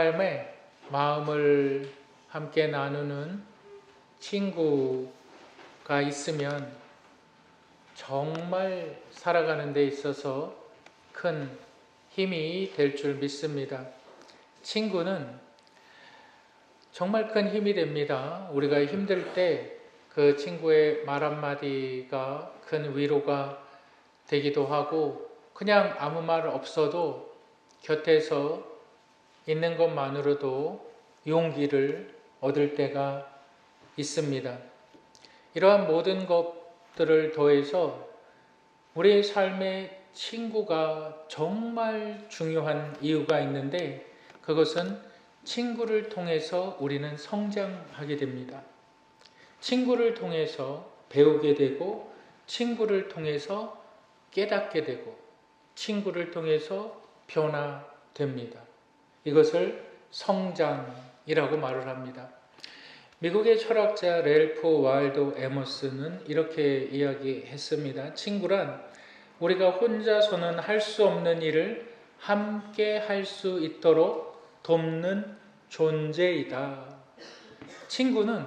삶에 마음을 함께 나누는 친구가 있으면 정말 살아가는 데 있어서 큰 힘이 될 줄 믿습니다. 친구는 정말 큰 힘이 됩니다. 우리가 힘들 때 그 친구의 말 한마디가 큰 위로가 되기도 하고, 그냥 아무 말 없어도 곁에서 있는 것만으로도 용기를 얻을 때가 있습니다. 이러한 모든 것들을 더해서 우리의 삶에 친구가 정말 중요한 이유가 있는데, 그것은 친구를 통해서 우리는 성장하게 됩니다. 친구를 통해서 배우게 되고, 친구를 통해서 깨닫게 되고, 친구를 통해서 변화됩니다. 이것을 성장이라고 말을 합니다. 미국의 철학자 랠프 와일드 에머슨은 이렇게 이야기했습니다. 친구란 우리가 혼자서는 할 수 없는 일을 함께 할 수 있도록 돕는 존재이다. 친구는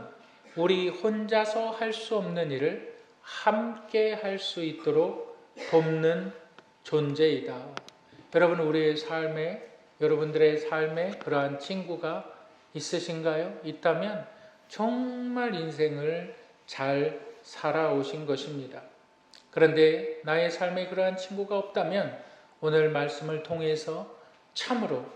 우리 혼자서 할 수 없는 일을 함께 할 수 있도록 돕는 존재이다. 여러분, 여러분들의 삶에 그러한 친구가 있으신가요? 있다면 정말 인생을 잘 살아오신 것입니다. 그런데 나의 삶에 그러한 친구가 없다면 오늘 말씀을 통해서 참으로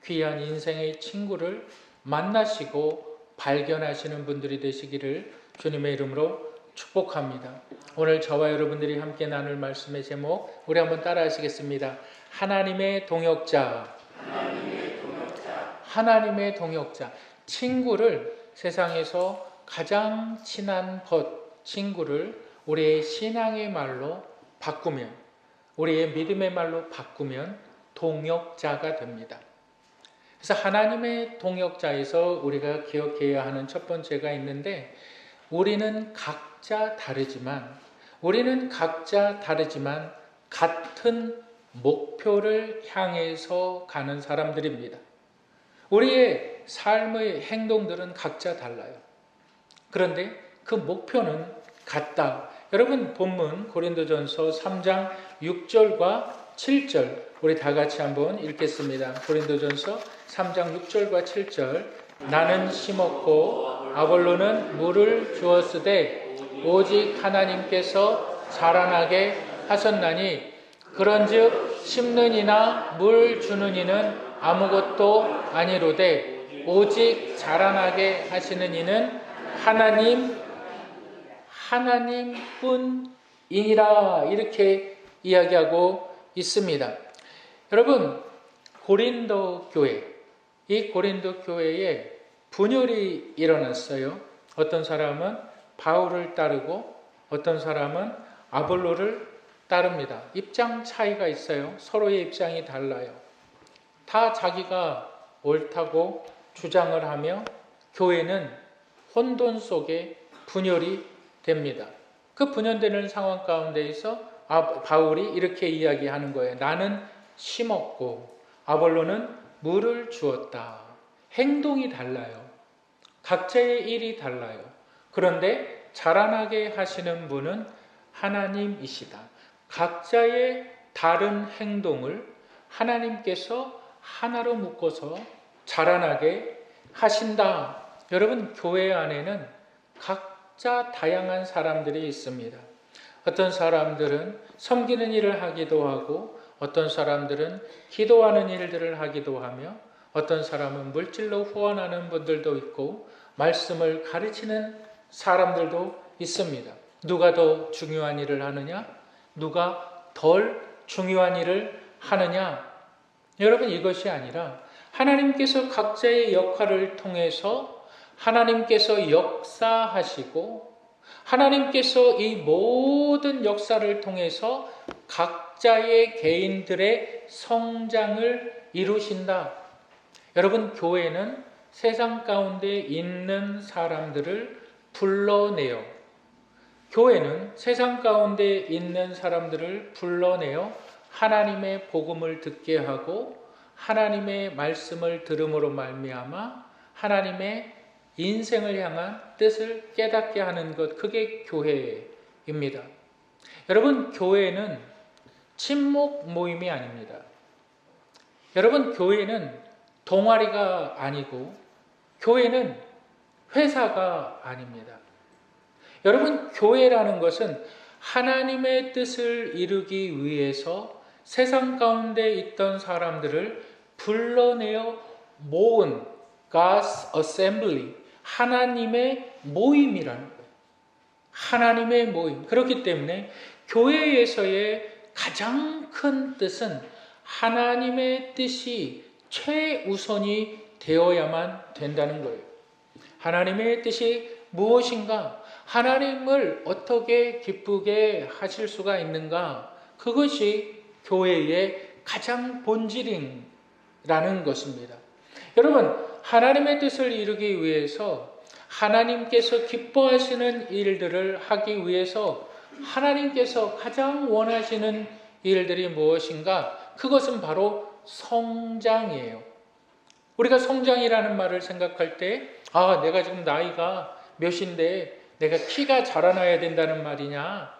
귀한 인생의 친구를 만나시고 발견하시는 분들이 되시기를 주님의 이름으로 축복합니다. 오늘 저와 여러분들이 함께 나눌 말씀의 제목, 우리 한번 따라 하시겠습니다. 하나님의 동역자. 하나님의 동역자. 친구를, 세상에서 가장 친한 친구를 우리의 신앙의 말로 바꾸면, 우리의 믿음의 말로 바꾸면 동역자가 됩니다. 그래서 하나님의 동역자에서 우리가 기억해야 하는 첫 번째가 있는데, 우리는 각자 다르지만 같은 목표를 향해서 가는 사람들입니다. 우리의 삶의 행동들은 각자 달라요. 그런데 그 목표는 같다. 여러분, 본문 고린도전서 3장 6절과 7절 우리 다 같이 한번 읽겠습니다. 고린도전서 3장 6절과 7절. 나는 심었고 아볼로는 물을 주었으되 오직 하나님께서 자라나게 하셨나니, 그런즉 심는 이나 물 주는 이는 아무것도 아니로되 오직 자라나게 하시는 이는 하나님뿐이니라. 이렇게 이야기하고 있습니다. 여러분, 이 고린도 교회에 분열이 일어났어요. 어떤 사람은 바울을 따르고 어떤 사람은 아볼로를 따릅니다. 입장 차이가 있어요. 서로의 입장이 달라요. 다 자기가 옳다고 주장을 하며 교회는 혼돈 속에 분열이 됩니다. 그 분열되는 상황 가운데에서 바울이 이렇게 이야기하는 거예요. 나는 심었고 아볼로는 물을 주었다. 행동이 달라요. 각자의 일이 달라요. 그런데 자라나게 하시는 분은 하나님이시다. 각자의 다른 행동을 하나님께서 하나로 묶어서 자라나게 하신다. 여러분, 교회 안에는 각자 다양한 사람들이 있습니다. 어떤 사람들은 섬기는 일을 하기도 하고, 어떤 사람들은 기도하는 일들을 하기도 하며, 어떤 사람은 물질로 후원하는 분들도 있고, 말씀을 가르치는 사람들도 있습니다. 누가 더 중요한 일을 하느냐? 누가 덜 중요한 일을 하느냐? 여러분, 이것이 아니라 하나님께서 각자의 역할을 통해서 하나님께서 역사하시고, 하나님께서 이 모든 역사를 통해서 각자의 개인들의 성장을 이루신다. 여러분, 교회는 세상 가운데 있는 사람들을 불러내요. 교회는 세상 가운데 있는 사람들을 불러내어 하나님의 복음을 듣게 하고 하나님의 말씀을 들음으로 말미암아 하나님의 인생을 향한 뜻을 깨닫게 하는 것, 그게 교회입니다. 여러분, 교회는 친목 모임이 아닙니다. 여러분, 교회는 동아리가 아니고 교회는 회사가 아닙니다. 여러분, 교회라는 것은 하나님의 뜻을 이루기 위해서 세상 가운데 있던 사람들을 불러내어 모은 God's Assembly, 하나님의 모임이라는 거예요. 하나님의 모임. 그렇기 때문에 교회에서의 가장 큰 뜻은 하나님의 뜻이 최우선이 되어야만 된다는 거예요. 하나님의 뜻이 무엇인가? 하나님을 어떻게 기쁘게 하실 수가 있는가? 그것이 교회의 가장 본질이라는 것입니다. 여러분, 하나님의 뜻을 이루기 위해서 하나님께서 기뻐하시는 일들을 하기 위해서 하나님께서 가장 원하시는 일들이 무엇인가? 그것은 바로 성장이에요. 우리가 성장이라는 말을 생각할 때, 내가 지금 나이가 몇인데 내가 키가 자라나야 된다는 말이냐?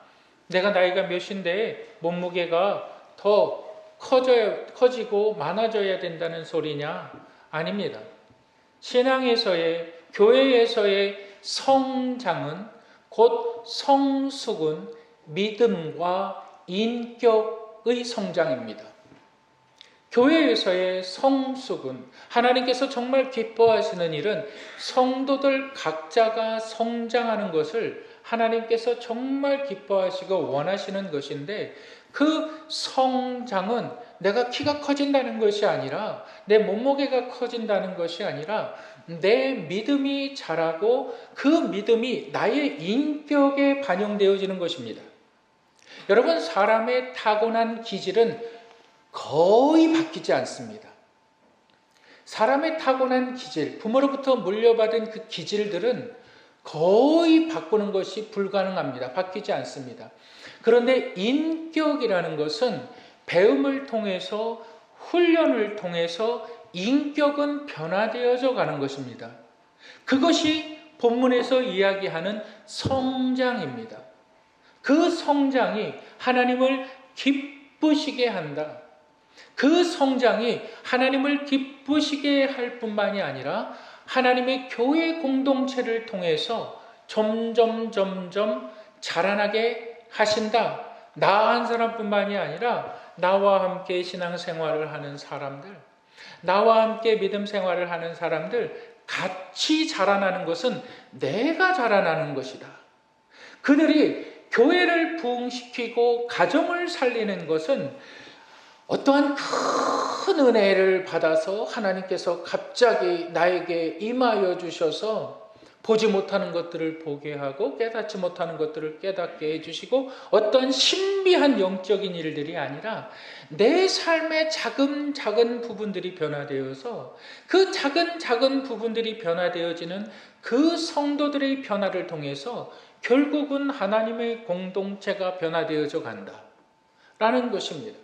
내가 나이가 몇인데 몸무게가 더 커지고 많아져야 된다는 소리냐? 아닙니다. 신앙에서의, 교회에서의 성장은 곧 성숙은 믿음과 인격의 성장입니다. 교회에서의 성숙은, 하나님께서 정말 기뻐하시는 일은 성도들 각자가 성장하는 것을 하나님께서 정말 기뻐하시고 원하시는 것인데, 그 성장은 내가 키가 커진다는 것이 아니라, 내 몸무게가 커진다는 것이 아니라 내 믿음이 자라고 그 믿음이 나의 인격에 반영되어지는 것입니다. 여러분, 사람의 타고난 기질은 거의 바뀌지 않습니다. 사람의 타고난 기질, 부모로부터 물려받은 그 기질들은 거의 바꾸는 것이 불가능합니다. 바뀌지 않습니다. 그런데 인격이라는 것은 배움을 통해서, 훈련을 통해서 인격은 변화되어져 가는 것입니다. 그것이 본문에서 이야기하는 성장입니다. 그 성장이 하나님을 기쁘시게 한다. 그 성장이 하나님을 기쁘시게 할 뿐만이 아니라 하나님의 교회 공동체를 통해서 점점 자라나게 하신다. 나 한 사람뿐만이 아니라 나와 함께 신앙생활을 하는 사람들, 나와 함께 믿음 생활을 하는 사람들 같이 자라나는 것은 내가 자라나는 것이다. 그들이 교회를 부흥시키고 가정을 살리는 것은 어떠한 큰 은혜를 받아서 하나님께서 갑자기 나에게 임하여 주셔서 보지 못하는 것들을 보게 하고 깨닫지 못하는 것들을 깨닫게 해주시고, 어떠한 신비한 영적인 일들이 아니라 내 삶의 작은 부분들이 변화되어서 그 작은 부분들이 변화되어지는 그 성도들의 변화를 통해서 결국은 하나님의 공동체가 변화되어져 간다라는 것입니다.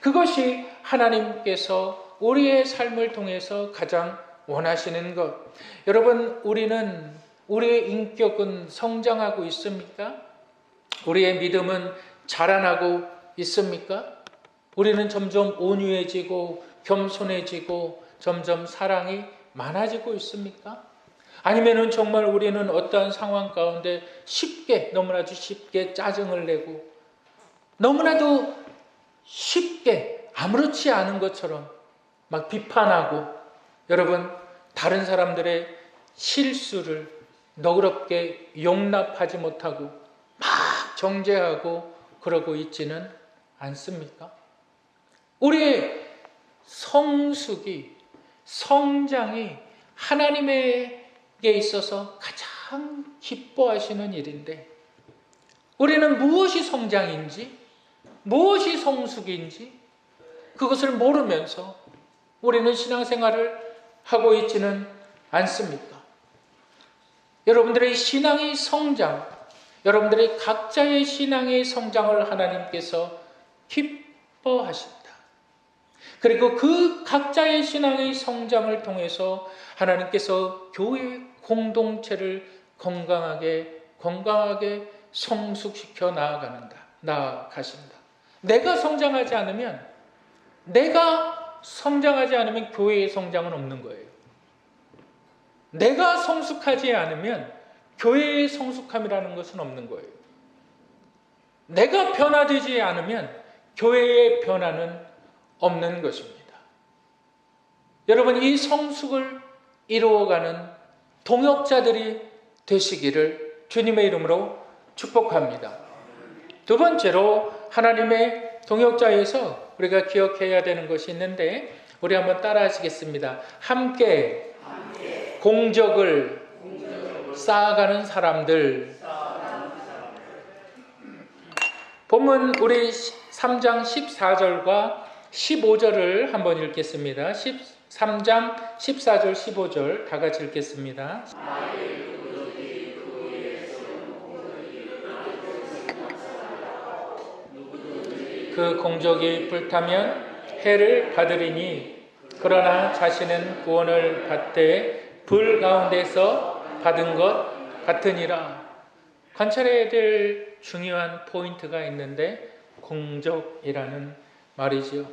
그것이 하나님께서 우리의 삶을 통해서 가장 원하시는 것. 여러분, 우리의 인격은 성장하고 있습니까? 우리의 믿음은 자라나고 있습니까? 우리는 점점 온유해지고 겸손해지고 점점 사랑이 많아지고 있습니까? 아니면은 정말 우리는 어떠한 상황 가운데 너무나도 쉽게 짜증을 내고 너무나도 쉽게 아무렇지 않은 것처럼 막 비판하고, 여러분, 다른 사람들의 실수를 너그럽게 용납하지 못하고 막 정죄하고 그러고 있지는 않습니까? 우리의 성장이 하나님에게 있어서 가장 기뻐하시는 일인데, 우리는 무엇이 성장인지, 무엇이 성숙인지 그것을 모르면서 우리는 신앙생활을 하고 있지는 않습니까? 여러분들의 신앙의 성장, 여러분들의 각자의 신앙의 성장을 하나님께서 기뻐하신다. 그리고 그 각자의 신앙의 성장을 통해서 하나님께서 교회 공동체를 건강하게 성숙시켜 나아가신다. 내가 성장하지 않으면 교회의 성장은 없는 거예요. 내가 성숙하지 않으면 교회의 성숙함이라는 것은 없는 거예요. 내가 변화되지 않으면 교회의 변화는 없는 것입니다. 여러분, 이 성숙을 이루어가는 동역자들이 되시기를 주님의 이름으로 축복합니다. 두 번째로 하나님의 동역자에서 우리가 기억해야 되는 것이 있는데, 우리 한번 따라 하시겠습니다. 함께 공적을 쌓아가는 사람들. 본문 우리 3장 14절과 15절을 한번 읽겠습니다. 3장 14절 15절 다 같이 읽겠습니다. 그 공적이 불타면 해를 받으리니 그러나 자신은 구원을 받되 불 가운데서 받은 것 같으니라. 관찰해야 될 중요한 포인트가 있는데, 공적이라는 말이지요.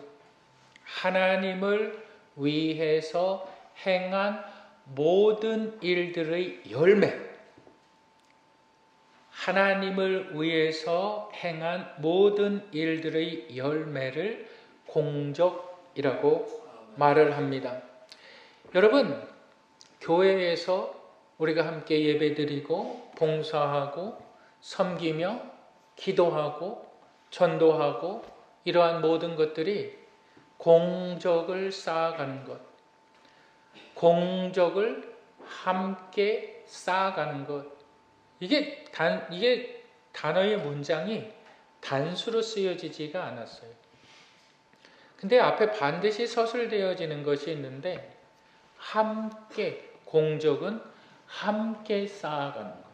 하나님을 위해서 행한 모든 일들의 열매. 하나님을 위해서 행한 모든 일들의 열매를 공적이라고 말을 합니다. 여러분, 교회에서 우리가 함께 예배드리고 봉사하고 섬기며 기도하고 전도하고 이러한 모든 것들이 공적을 쌓아가는 것, 공적을 함께 쌓아가는 것. 이게 단어의 문장이 단수로 쓰여지지가 않았어요. 근데 앞에 반드시 서술되어지는 것이 있는데, 함께, 공적은 함께 쌓아가는 것.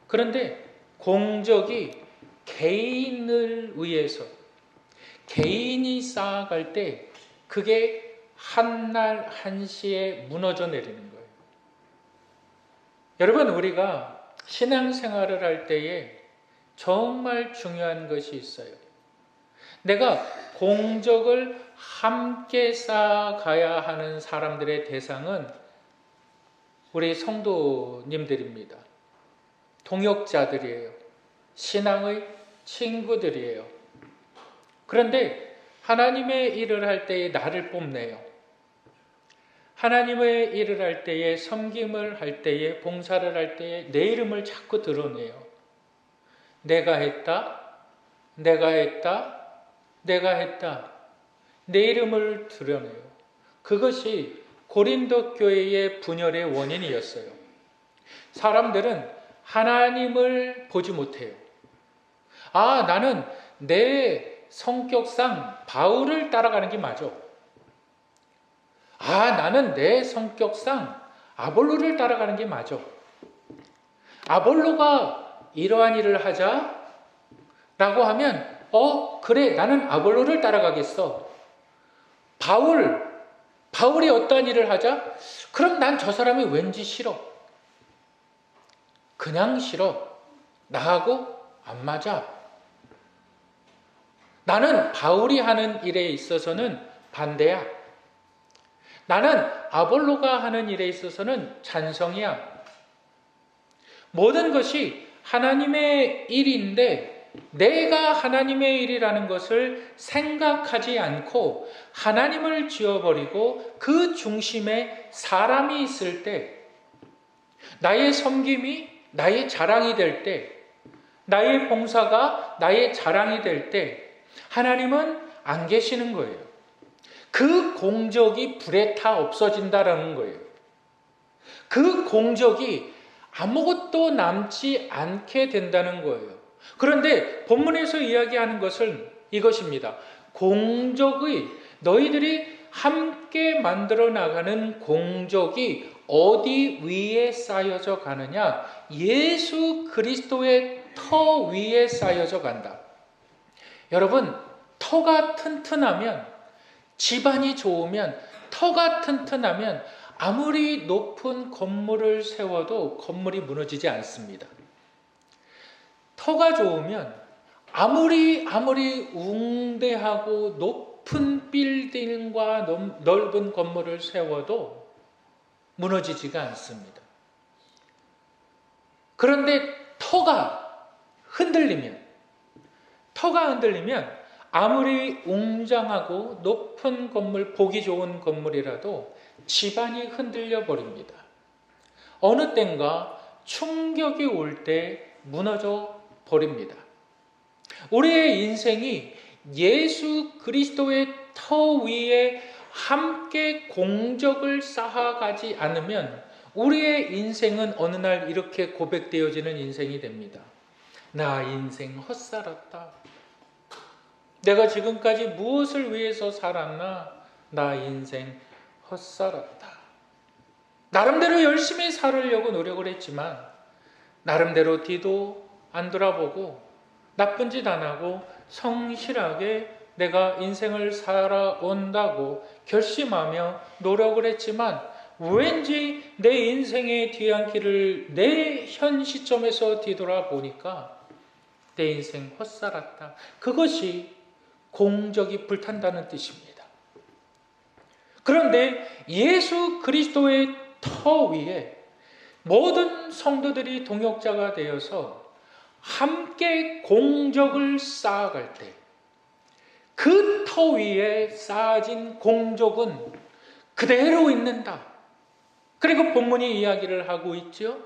그런데 공적이 개인을 위해서, 개인이 쌓아갈 때 그게 한날 한시에 무너져 내리는 거예요. 여러분, 우리가 신앙생활을 할 때에 정말 중요한 것이 있어요. 내가 공적을 함께 쌓아가야 하는 사람들의 대상은 우리 성도님들입니다. 동역자들이에요. 신앙의 친구들이에요. 그런데 하나님의 일을 할 때에 나를 뽐내요. 하나님의 일을 할 때에, 섬김을 할 때에, 봉사를 할 때에 내 이름을 자꾸 드러내요. 내가 했다. 내 이름을 드러내요. 그것이 고린도 교회의 분열의 원인이었어요. 사람들은 하나님을 보지 못해요. 나는 내 성격상 바울을 따라가는 게 맞아. 나는 내 성격상 아볼로를 따라가는 게 맞아. 아볼로가 이러한 일을 하자 라고 하면 그래, 나는 아볼로를 따라가겠어. 바울이 어떠한 일을 하자? 그럼 난 저 사람이 왠지 싫어. 그냥 싫어. 나하고 안 맞아. 나는 바울이 하는 일에 있어서는 반대야. 나는 아볼로가 하는 일에 있어서는 찬성이야. 모든 것이 하나님의 일인데 내가 하나님의 일이라는 것을 생각하지 않고 하나님을 지워버리고 그 중심에 사람이 있을 때, 나의 섬김이 나의 자랑이 될 때, 나의 봉사가 나의 자랑이 될 때 하나님은 안 계시는 거예요. 그 공적이 불에 타 없어진다라는 거예요. 그 공적이 아무것도 남지 않게 된다는 거예요. 그런데 본문에서 이야기하는 것은 이것입니다. 너희들이 함께 만들어 나가는 공적이 어디 위에 쌓여져 가느냐? 예수 그리스도의 터 위에 쌓여져 간다. 여러분, 터가 튼튼하면 집안이 좋으면, 터가 튼튼하면 아무리 높은 건물을 세워도 건물이 무너지지 않습니다. 터가 좋으면 아무리 웅대하고 높은 빌딩과 넓은 건물을 세워도 무너지지가 않습니다. 그런데 터가 흔들리면 아무리 웅장하고 높은 건물, 보기 좋은 건물이라도 집안이 흔들려 버립니다. 어느 땐가 충격이 올 때 무너져 버립니다. 우리의 인생이 예수 그리스도의 터 위에 함께 공적을 쌓아가지 않으면 우리의 인생은 어느 날 이렇게 고백되어지는 인생이 됩니다. 나 인생 헛살았다. 내가 지금까지 무엇을 위해서 살았나? 나 인생 헛살았다. 나름대로 열심히 살으려고 노력을 했지만 나름대로 뒤도 안 돌아보고 나쁜 짓 안 하고 성실하게 내가 인생을 살아온다고 결심하며 노력을 했지만 왠지 내 인생의 뒤안길을 내 현 시점에서 뒤돌아보니까 내 인생 헛살았다. 그것이 공적이 불탄다는 뜻입니다. 그런데 예수 그리스도의 터 위에 모든 성도들이 동역자가 되어서 함께 공적을 쌓아갈 때 그 터 위에 쌓아진 공적은 그대로 있는다. 그리고 본문이 이야기를 하고 있죠.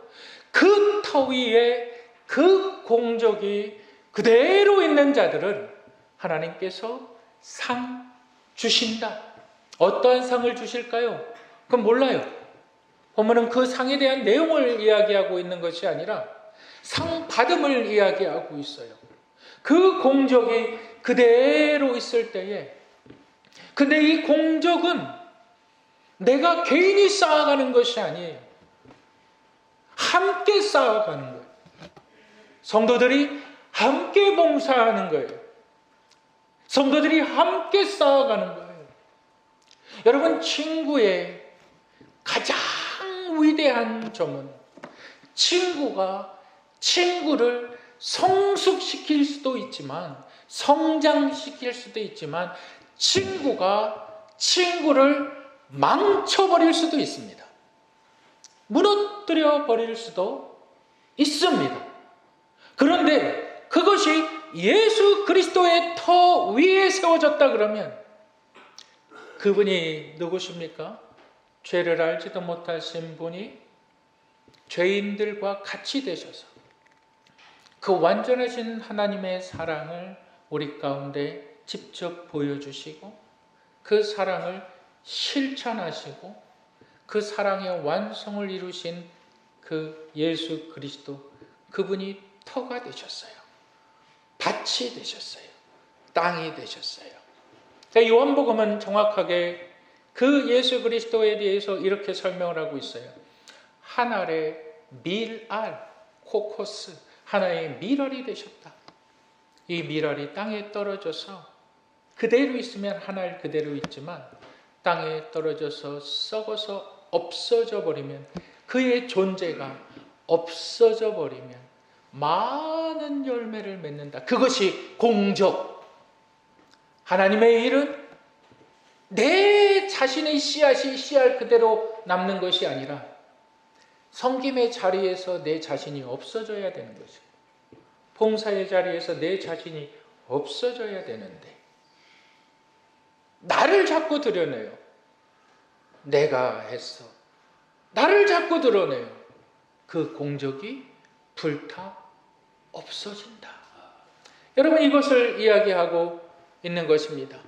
그 터 위에 그 공적이 그대로 있는 자들은 하나님께서 상 주신다. 어떠한 상을 주실까요? 그건 몰라요. 본문은 그 상에 대한 내용을 이야기하고 있는 것이 아니라 상 받음을 이야기하고 있어요. 그 공적이 그대로 있을 때에, 근데 이 공적은 내가 개인이 쌓아가는 것이 아니에요. 함께 쌓아가는 거예요. 성도들이 함께 봉사하는 거예요. 성도들이 함께 쌓아가는 거예요. 여러분, 친구의 가장 위대한 점은 친구가 친구를 성숙시킬 수도 있지만 성장시킬 수도 있지만 친구가 친구를 망쳐버릴 수도 있습니다. 무너뜨려 버릴 수도 있습니다. 그런데 그것이 예수 그리스도의 터 위에 세워졌다 그러면 그분이 누구십니까? 죄를 알지도 못하신 분이 죄인들과 같이 되셔서 그 완전하신 하나님의 사랑을 우리 가운데 직접 보여주시고 그 사랑을 실천하시고 그 사랑의 완성을 이루신 그 예수 그리스도, 그분이 터가 되셨어요. 밭이 되셨어요. 땅이 되셨어요. 요한복음은 정확하게 그 예수 그리스도에 대해서 이렇게 설명을 하고 있어요. 한 알의 밀알, 코코스, 하나의 밀알이 되셨다. 이 밀알이 땅에 떨어져서 그대로 있으면 한 알 그대로 있지만 땅에 떨어져서 썩어서 없어져 버리면, 그의 존재가 없어져 버리면 많은 열매를 맺는다. 그것이 공적. 하나님의 일은 내 자신의 씨앗이 씨알 그대로 남는 것이 아니라 섬김의 자리에서 내 자신이 없어져야 되는 것이고 봉사의 자리에서 내 자신이 없어져야 되는데 나를 자꾸 드러내요. 내가 했어. 나를 자꾸 드러내요. 그 공적이 불타 없어진다. 여러분, 이것을 이야기하고 있는 것입니다.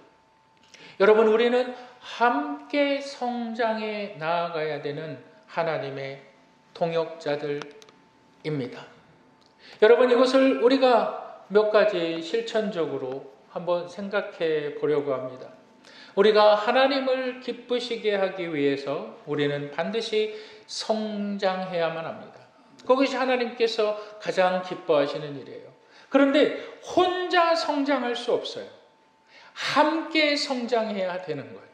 여러분, 우리는 함께 성장해 나아가야 되는 하나님의 동역자들입니다. 여러분, 이것을 우리가 몇 가지 실천적으로 한번 생각해 보려고 합니다. 우리가 하나님을 기쁘시게 하기 위해서 우리는 반드시 성장해야만 합니다. 그것이 하나님께서 가장 기뻐하시는 일이에요. 그런데 혼자 성장할 수 없어요. 함께 성장해야 되는 거예요.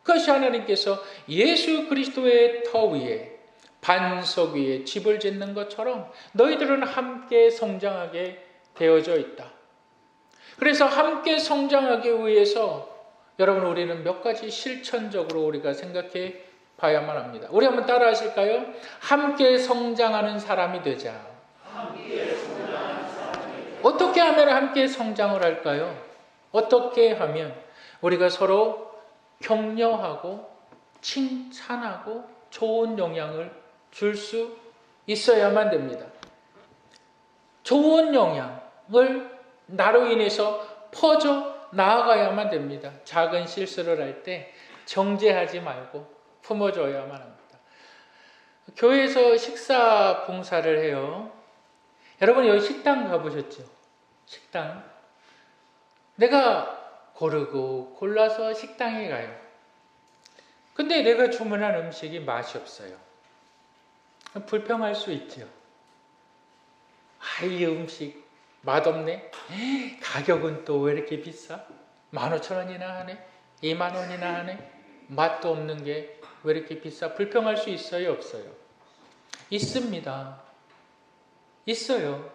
그것이 하나님께서 예수 그리스도의 터 위에 반석 위에 집을 짓는 것처럼 너희들은 함께 성장하게 되어져 있다. 그래서 함께 성장하기 위해서 여러분 우리는 몇 가지 실천적으로 우리가 생각해 봐야만 합니다. 우리 한번 따라 하실까요? 함께 성장하는 사람이 되자. 어떻게 하면 함께 성장을 할까요? 어떻게 하면 우리가 서로 격려하고 칭찬하고 좋은 영향을 줄 수 있어야만 됩니다. 좋은 영향을 나로 인해서 퍼져 나아가야만 됩니다. 작은 실수를 할 때 정죄하지 말고 품어줘야만 합니다. 교회에서 식사 봉사를 해요. 여러분 여기 식당 가보셨죠? 식당. 내가 고르고 골라서 식당에 가요. 근데 내가 주문한 음식이 맛이 없어요. 불평할 수 있죠. 이 음식 맛없네? 가격은 또 왜 이렇게 비싸? 15,000원이나 하네? 20,000원이나 하네? 맛도 없는 게 왜 이렇게 비싸? 불평할 수 있어요? 없어요? 있습니다. 있어요.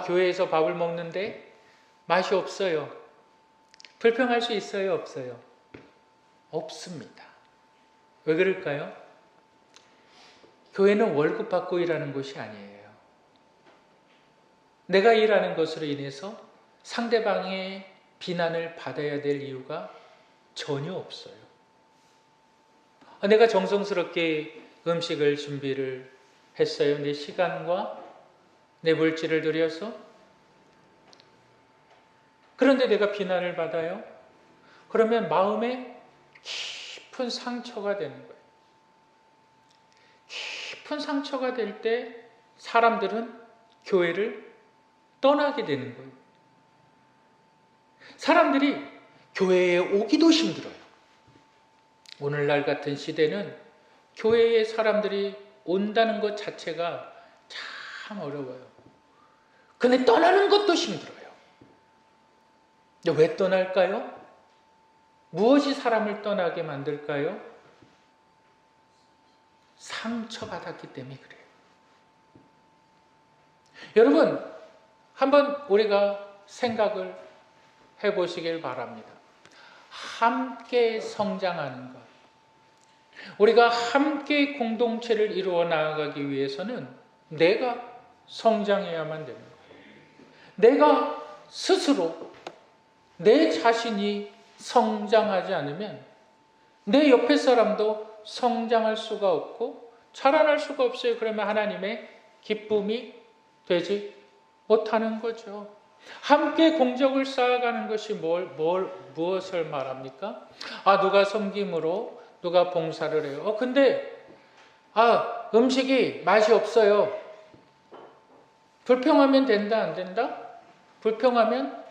교회에서 밥을 먹는데 맛이 없어요. 불평할 수 있어요? 없어요? 없습니다. 왜 그럴까요? 교회는 월급 받고 일하는 곳이 아니에요. 내가 일하는 것으로 인해서 상대방의 비난을 받아야 될 이유가 전혀 없어요. 내가 정성스럽게 음식을 준비를 했어요. 내 시간과 내 물질을 들여서. 그런데 내가 비난을 받아요. 그러면 마음에 깊은 상처가 되는 거예요. 깊은 상처가 될 때 사람들은 교회를 떠나게 되는 거예요. 사람들이 교회에 오기도 힘들어요. 오늘날 같은 시대는 교회에 사람들이 온다는 것 자체가 참 어려워요. 근데 떠나는 것도 힘들어요. 왜 떠날까요? 무엇이 사람을 떠나게 만들까요? 상처받았기 때문에 그래요. 여러분, 한번 우리가 생각을 해보시길 바랍니다. 함께 성장하는 것. 우리가 함께 공동체를 이루어 나아가기 위해서는 내가 성장해야만 됩니다. 내가 스스로 내 자신이 성장하지 않으면 내 옆에 사람도 성장할 수가 없고 자라날 수가 없어요. 그러면 하나님의 기쁨이 되지 못하는 거죠. 함께 공적을 쌓아가는 것이 무엇을 말합니까? 누가 섬김으로 누가 봉사를 해요. 근데 음식이 맛이 없어요. 불평하면 된다, 안 된다? 불평하면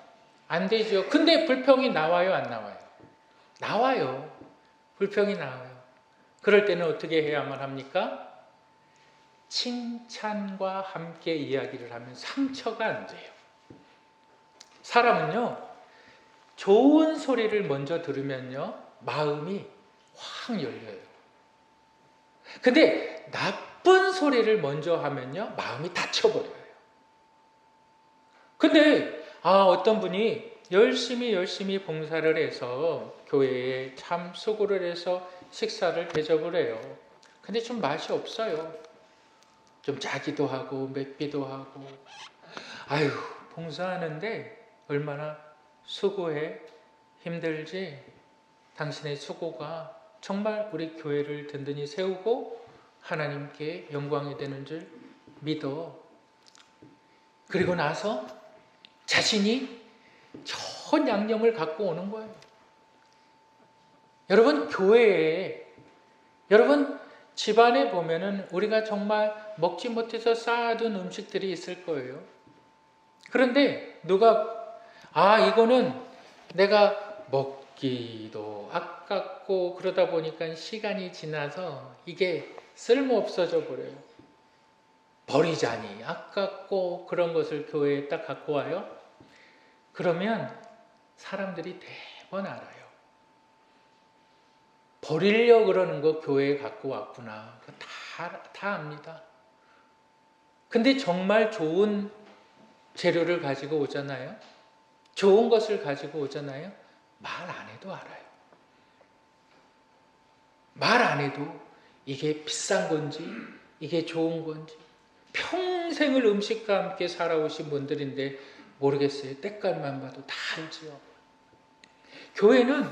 안 되죠. 근데 불평이 나와요, 안 나와요? 나와요. 불평이 나와요. 그럴 때는 어떻게 해야만 합니까? 칭찬과 함께 이야기를 하면 상처가 안 돼요. 사람은요, 좋은 소리를 먼저 들으면요, 마음이 확 열려요. 근데 나쁜 소리를 먼저 하면요, 마음이 닫혀버려요. 근데 어떤 분이 열심히 봉사를 해서 교회에 참 수고를 해서 식사를 대접을 해요. 근데 좀 맛이 없어요. 좀 짜기도 하고 맵기도 하고. 봉사하는데 얼마나 수고해. 힘들지. 당신의 수고가 정말 우리 교회를 든든히 세우고 하나님께 영광이 되는 줄 믿어. 그리고 나서 자신이 좋은 양념을 갖고 오는 거예요. 여러분, 교회에, 여러분 집안에 보면은 우리가 정말 먹지 못해서 쌓아둔 음식들이 있을 거예요. 그런데 누가 이거는 내가 먹기도 아깝고 그러다 보니까 시간이 지나서 이게 쓸모 없어져 버려요. 버리자니 아깝고 그런 것을 교회에 딱 갖고 와요. 그러면 사람들이 대번 알아요. 버리려고 그러는 거 교회에 갖고 왔구나. 다 압니다. 근데 정말 좋은 재료를 가지고 오잖아요. 좋은 것을 가지고 오잖아요. 말 안 해도 알아요. 말 안 해도 이게 비싼 건지 이게 좋은 건지 평생을 음식과 함께 살아오신 분들인데 모르겠어요. 때깔만 봐도 다 알지요. 교회는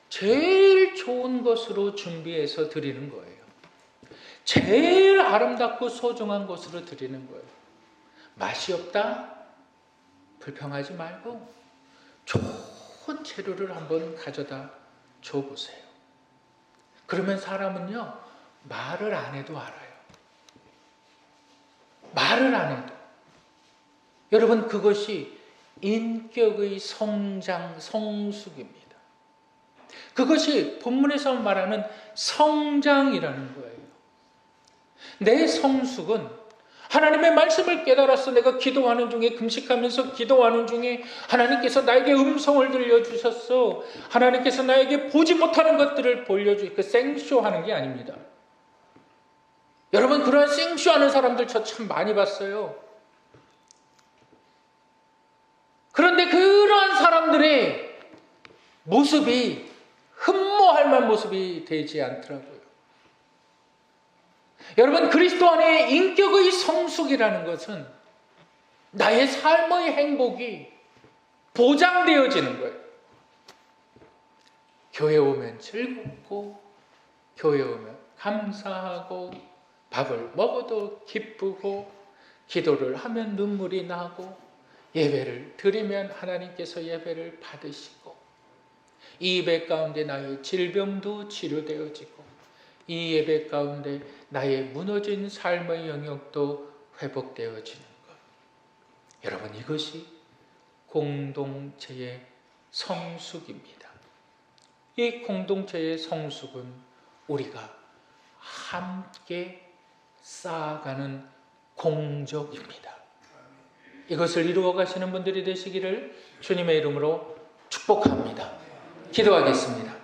제일 좋은 것으로 준비해서 드리는 거예요. 제일 아름답고 소중한 것으로 드리는 거예요. 맛이 없다? 불평하지 말고 좋은 재료를 한번 가져다 줘보세요. 그러면 사람은요, 말을 안 해도 알아요. 말을 안 해도. 여러분, 그것이 인격의 성장, 성숙입니다. 그것이 본문에서 말하는 성장이라는 거예요. 내 성숙은 하나님의 말씀을 깨달아서 내가 기도하는 중에, 금식하면서 기도하는 중에 하나님께서 나에게 음성을 들려주셨어. 하나님께서 나에게 보지 못하는 것들을 보여주고 생쇼하는 게 아닙니다. 여러분, 그런 생쇼하는 사람들 저 참 많이 봤어요. 그런데 그러한 사람들의 모습이 흠모할 만한 모습이 되지 않더라고요. 여러분, 그리스도 안에 인격의 성숙이라는 것은 나의 삶의 행복이 보장되어지는 거예요. 교회 오면 즐겁고, 교회 오면 감사하고, 밥을 먹어도 기쁘고, 기도를 하면 눈물이 나고, 예배를 드리면 하나님께서 예배를 받으시고, 이 예배 가운데 나의 질병도 치료되어지고, 이 예배 가운데 나의 무너진 삶의 영역도 회복되어지는 것. 여러분, 이것이 공동체의 성숙입니다. 이 공동체의 성숙은 우리가 함께 쌓아가는 공적입니다. 이것을 이루어 가시는 분들이 되시기를 주님의 이름으로 축복합니다. 기도하겠습니다.